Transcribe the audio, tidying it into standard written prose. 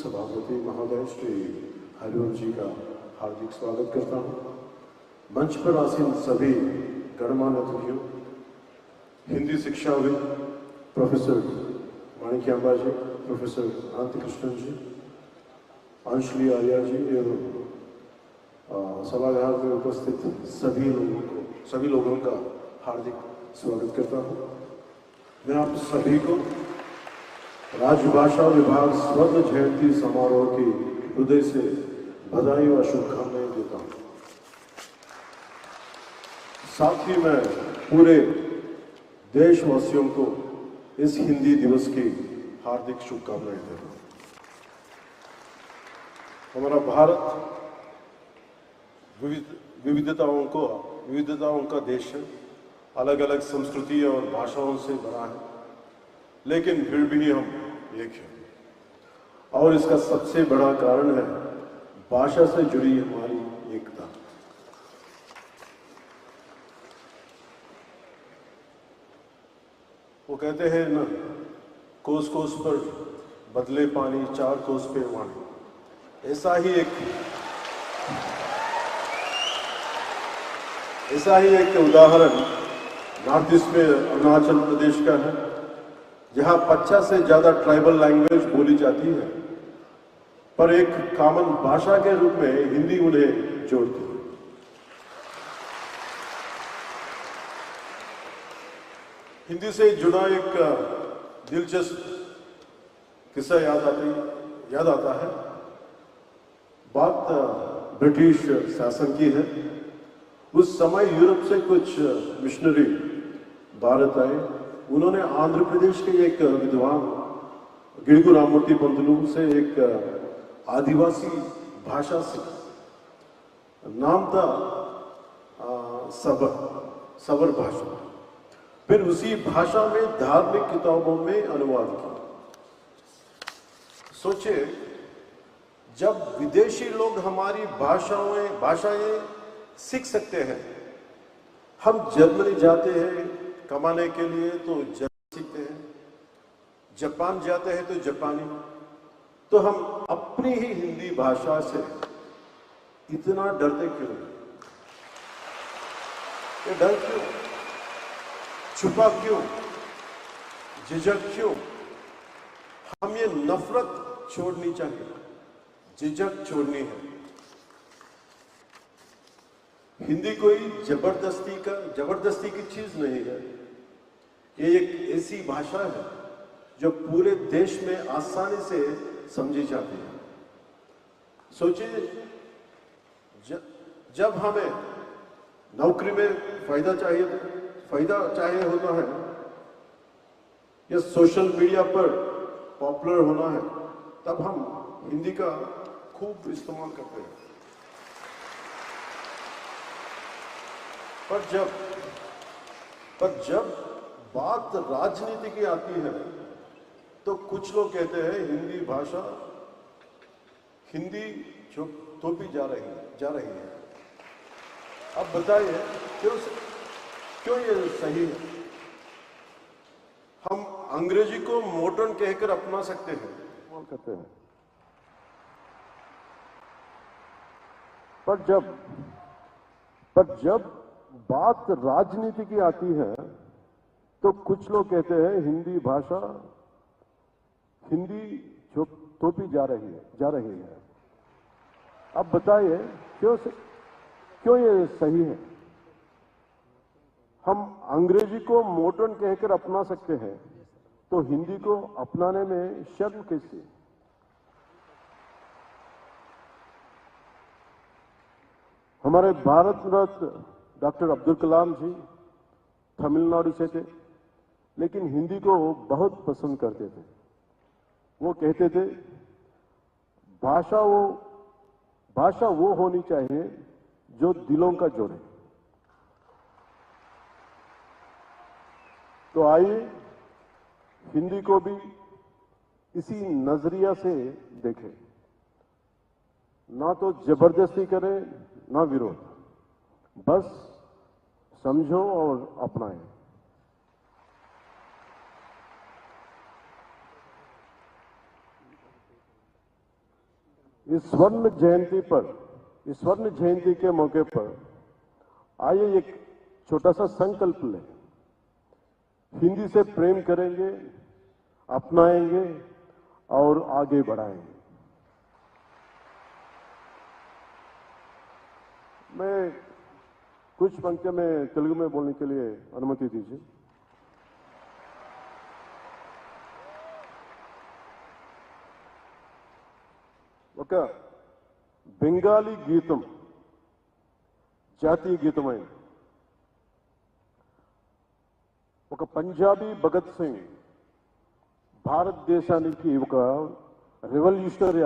सभापति महोदय श्री हरिवंश जी का हार्दिक स्वागत करता हूँ। मंच पर आसीन सभी गणमान्य अतिथियों, हिंदी शिक्षाविद प्रोफेसर माणिक्यांबा जी, प्रोफेसर अनंत कृष्णन जी, अंशुली आर्या जी एवं सभागार में उपस्थित सभी लोगों का हार्दिक स्वागत करता हूँ। मैं आप सभी को राजभाषा विभाग स्वर्ण जयंती समारोह की हृदय से बधाई व शुभकामनाएं देता हूँ। साथ ही मैं पूरे देशवासियों को इस हिंदी दिवस की हार्दिक शुभकामनाएं देता हूँ। हमारा भारत विविधताओं का देश है, अलग अलग संस्कृति और भाषाओं से भरा है, लेकिन फिर भी हम एक हैं और इसका सबसे बड़ा कारण है भाषा से जुड़ी हमारी एकता। वो कहते हैं ना, कोस कोस पर बदले पानी, चार कोस पे वाणी। ऐसा ही एक उदाहरण नॉर्थ ईस्ट में अरुणाचल प्रदेश का है, जहां 50 से ज्यादा ट्राइबल लैंग्वेज बोली जाती है, पर एक कॉमन भाषा के रूप में हिंदी उन्हें जोड़ती है। हिंदी से जुड़ा एक दिलचस्प किस्सा याद आता है। बात ब्रिटिश शासन की है। उस समय यूरोप से कुछ मिशनरी भारत आए। उन्होंने आंध्र प्रदेश के एक विद्वान गिड़गु राममूर्ति पंतलू से एक आदिवासी भाषा सीखी। नाम था सबर भाषा। फिर उसी भाषा में धार्मिक किताबों में अनुवाद किया। सोचे, जब विदेशी लोग हमारी भाषाएं सीख सकते हैं, हम जर्मनी जाते हैं कमाने के लिए तो जर्मनी सीखते हैं, जापान जाते हैं तो जापानी, तो हम अपनी ही हिंदी भाषा से इतना डरते क्यों? ये डर क्यों? छुपा क्यों? झिझक क्यों? हम ये नफरत छोड़नी चाहिए, झिझक छोड़नी है। हिंदी कोई जबरदस्ती की चीज नहीं है। ये एक ऐसी भाषा है जो पूरे देश में आसानी से समझी जाती है। सोचिए, जब हमें नौकरी में फायदा चाहिए होता है या सोशल मीडिया पर पॉपुलर होना है, तब हम हिंदी का खूब इस्तेमाल करते हैं। पर जब बात राजनीति की आती है तो कुछ लोग कहते हैं हिंदी जो थोपी जा रही है। अब बताइए क्यों ये सही है? हम अंग्रेजी को मॉडर्न कहकर अपना सकते हैं, करते हैं, पर जब बात राजनीति की आती है तो कुछ लोग कहते हैं हिंदी जो थोपी जा रही है। अब बताइए क्यों ये सही है? हम अंग्रेजी को मॉडर्न कहकर अपना सकते हैं, तो हिंदी को अपनाने में शर्म कैसी? हमारे भारत रत्न डॉक्टर अब्दुल कलाम जी तमिलनाडु से थे, लेकिन हिंदी को बहुत पसंद करते थे। वो कहते थे, भाषा वो होनी चाहिए जो दिलों का जोड़े। तो आइए हिंदी को भी इसी नजरिया से देखें, ना तो जबरदस्ती करें ना विरोध, बस समझो और अपनाएं। इस स्वर्ण जयंती पर, इस स्वर्ण जयंती के मौके पर आइए एक छोटा सा संकल्प लें। हिंदी से प्रेम करेंगे, अपनाएंगे और आगे बढ़ाएंगे। मैं कुछ पंक्तियां में तेलुगु में बोलने के लिए अनुमति दीजिए। ఒక బెంగాలీ గీతం, జాతీయ గీతమైంది. ఒక పంజాబీ భగత్ సింగ్ భారతదేశానికి ఒక రెవల్యూషనరీ